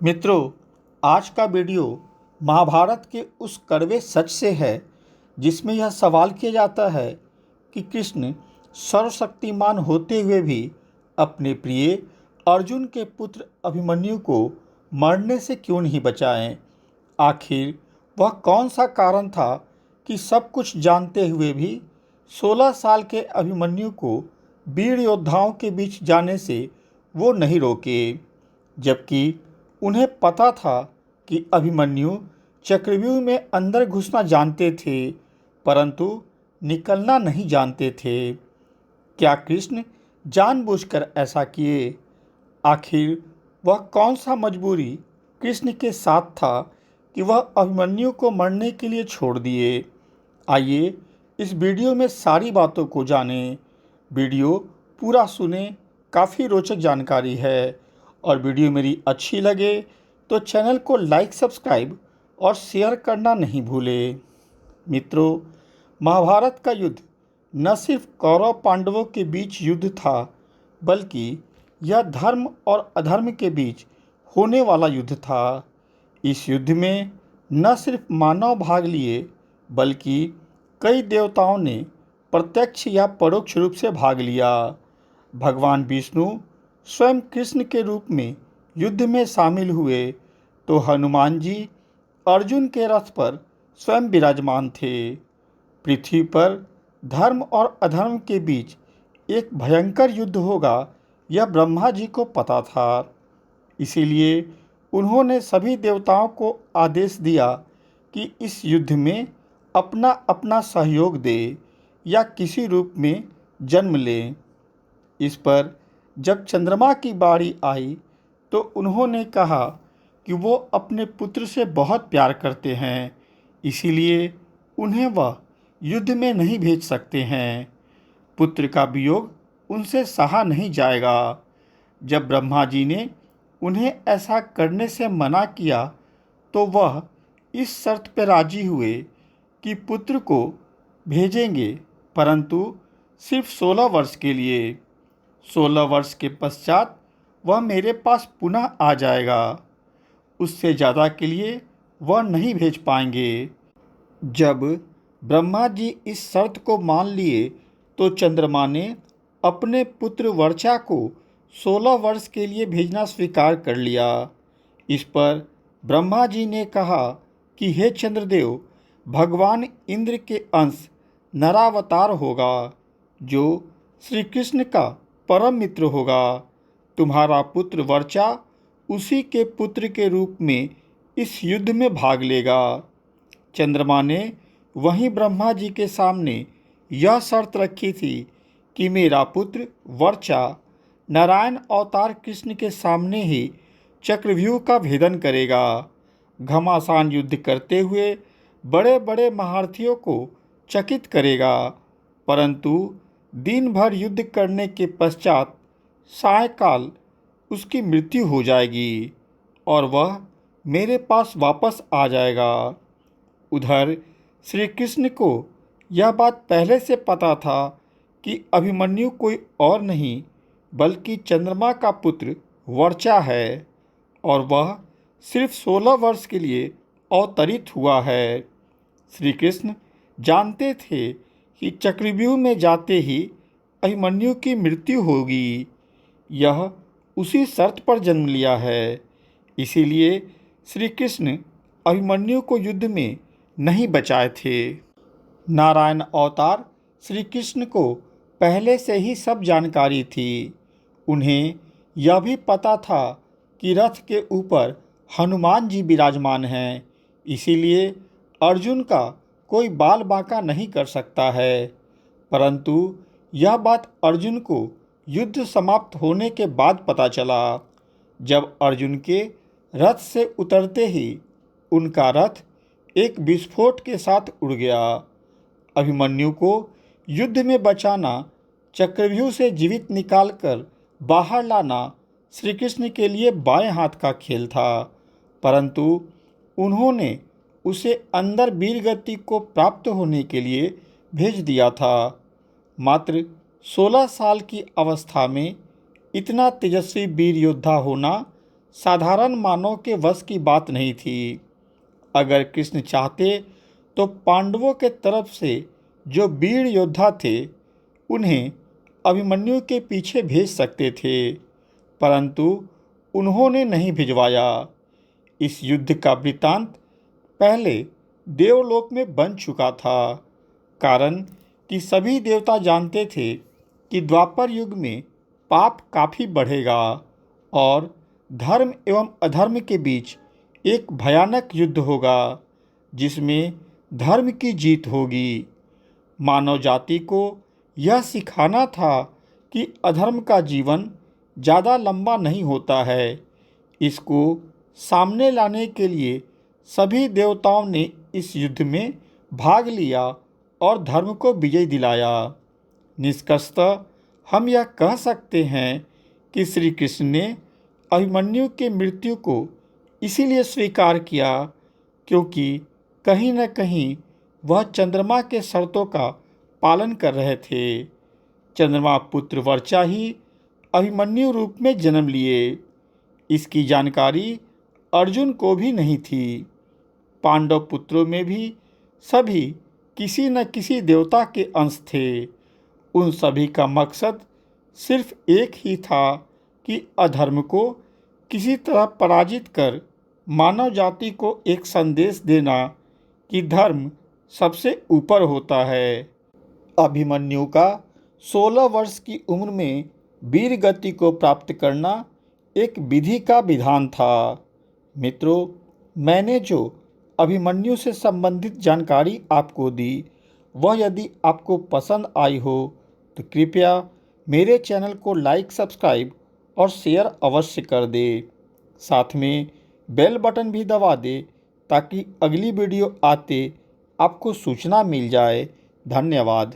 मित्रों, आज का वीडियो महाभारत के उस कड़वे सच से है जिसमें यह सवाल किया जाता है कि कृष्ण सर्वशक्तिमान होते हुए भी अपने प्रिय अर्जुन के पुत्र अभिमन्यु को मरने से क्यों नहीं बचाएं? आखिर वह कौन सा कारण था कि सब कुछ जानते हुए भी 16 साल के अभिमन्यु को वीर योद्धाओं के बीच जाने से वो नहीं रोके, जबकि उन्हें पता था कि अभिमन्यु चक्रव्यूह में अंदर घुसना जानते थे, परंतु निकलना नहीं जानते थे। क्या कृष्ण जानबूझकर ऐसा किए? आखिर वह कौन सा मजबूरी कृष्ण के साथ था कि वह अभिमन्यु को मरने के लिए छोड़ दिए? आइए इस वीडियो में सारी बातों को जानें। वीडियो पूरा सुनें, काफ़ी रोचक जानकारी है। और वीडियो मेरी अच्छी लगे तो चैनल को लाइक, सब्सक्राइब और शेयर करना नहीं भूलें। मित्रों, महाभारत का युद्ध न सिर्फ कौरव पांडवों के बीच युद्ध था, बल्कि यह धर्म और अधर्म के बीच होने वाला युद्ध था। इस युद्ध में न सिर्फ मानव भाग लिए, बल्कि कई देवताओं ने प्रत्यक्ष या परोक्ष रूप से भाग लिया। भगवान विष्णु स्वयं कृष्ण के रूप में युद्ध में शामिल हुए, तो हनुमान जी अर्जुन के रथ पर स्वयं विराजमान थे। पृथ्वी पर धर्म और अधर्म के बीच एक भयंकर युद्ध होगा, यह ब्रह्मा जी को पता था। इसीलिए उन्होंने सभी देवताओं को आदेश दिया कि इस युद्ध में अपना अपना सहयोग दे या किसी रूप में जन्म लें। इस पर जब चंद्रमा की बारी आई तो उन्होंने कहा कि वो अपने पुत्र से बहुत प्यार करते हैं, इसीलिए उन्हें वह युद्ध में नहीं भेज सकते हैं। पुत्र का वियोग उनसे सहा नहीं जाएगा। जब ब्रह्मा जी ने उन्हें ऐसा करने से मना किया तो वह इस शर्त पर राजी हुए कि पुत्र को भेजेंगे, परंतु सिर्फ 16 वर्ष के लिए। 16 वर्ष के पश्चात वह मेरे पास पुनः आ जाएगा। उससे ज़्यादा के लिए वह नहीं भेज पाएंगे। जब ब्रह्मा जी इस शर्त को मान लिए तो चंद्रमा ने अपने पुत्र वर्चा को 16 वर्ष के लिए भेजना स्वीकार कर लिया। इस पर ब्रह्मा जी ने कहा कि हे चंद्रदेव, भगवान इंद्र के अंश नरावतार होगा, जो श्री कृष्ण का परम मित्र होगा। तुम्हारा पुत्र वर्चा उसी के पुत्र के रूप में इस युद्ध में भाग लेगा। चंद्रमा ने वहीं ब्रह्मा जी के सामने यह शर्त रखी थी कि मेरा पुत्र वर्चा नारायण अवतार कृष्ण के सामने ही चक्रव्यूह का भेदन करेगा, घमासान युद्ध करते हुए बड़े बड़े महारथियों को चकित करेगा, परंतु दिन भर युद्ध करने के पश्चात सायंकाल उसकी मृत्यु हो जाएगी और वह मेरे पास वापस आ जाएगा। उधर श्री कृष्ण को यह बात पहले से पता था कि अभिमन्यु कोई और नहीं बल्कि चंद्रमा का पुत्र वर्चा है और वह सिर्फ 16 वर्ष के लिए अवतरित हुआ है। श्री कृष्ण जानते थे कि चक्रव्यूह में जाते ही अभिमन्यु की मृत्यु होगी। यह उसी शर्त पर जन्म लिया है, इसीलिए श्री कृष्ण अभिमन्यु को युद्ध में नहीं बचाए थे। नारायण अवतार श्री कृष्ण को पहले से ही सब जानकारी थी। उन्हें यह भी पता था कि रथ के ऊपर हनुमान जी विराजमान हैं, इसीलिए अर्जुन का कोई बाल बांका नहीं कर सकता है। परंतु यह बात अर्जुन को युद्ध समाप्त होने के बाद पता चला, जब अर्जुन के रथ से उतरते ही उनका रथ एक विस्फोट के साथ उड़ गया। अभिमन्यु को युद्ध में बचाना, चक्रव्यूह से जीवित निकालकर बाहर लाना श्री कृष्ण के लिए बाएं हाथ का खेल था, परंतु उन्होंने उसे अंदर वीरगति को प्राप्त होने के लिए भेज दिया था। मात्र 16 साल की अवस्था में इतना तेजस्वी वीर योद्धा होना साधारण मानव के वश की बात नहीं थी। अगर कृष्ण चाहते तो पांडवों के तरफ से जो वीर योद्धा थे उन्हें अभिमन्यु के पीछे भेज सकते थे, परंतु उन्होंने नहीं भिजवाया। इस युद्ध का वृत्तांत पहले देवलोक में बन चुका था, कारण कि सभी देवता जानते थे कि द्वापर युग में पाप काफ़ी बढ़ेगा और धर्म एवं अधर्म के बीच एक भयानक युद्ध होगा जिसमें धर्म की जीत होगी। मानव जाति को यह सिखाना था कि अधर्म का जीवन ज़्यादा लंबा नहीं होता है। इसको सामने लाने के लिए सभी देवताओं ने इस युद्ध में भाग लिया और धर्म को विजय दिलाया। निष्कर्षतः हम यह कह सकते हैं कि श्री कृष्ण ने अभिमन्यु के मृत्यु को इसीलिए स्वीकार किया क्योंकि कहीं न कहीं वह चंद्रमा के शर्तों का पालन कर रहे थे। चंद्रमा पुत्र वर्चा ही अभिमन्यु रूप में जन्म लिए। इसकी जानकारी अर्जुन को भी नहीं थी। पांडव पुत्रों में भी सभी किसी न किसी देवता के अंश थे। उन सभी का मकसद सिर्फ एक ही था कि अधर्म को किसी तरह पराजित कर मानव जाति को एक संदेश देना कि धर्म सबसे ऊपर होता है। अभिमन्यु का 16 वर्ष की उम्र में वीर गति को प्राप्त करना एक विधि का विधान था। मित्रों, मैंने जो अभिमन्यु से संबंधित जानकारी आपको दी, वह यदि आपको पसंद आई हो तो कृपया मेरे चैनल को लाइक, सब्सक्राइब और शेयर अवश्य कर दे। साथ में बेल बटन भी दबा दे ताकि अगली वीडियो आते आपको सूचना मिल जाए। धन्यवाद।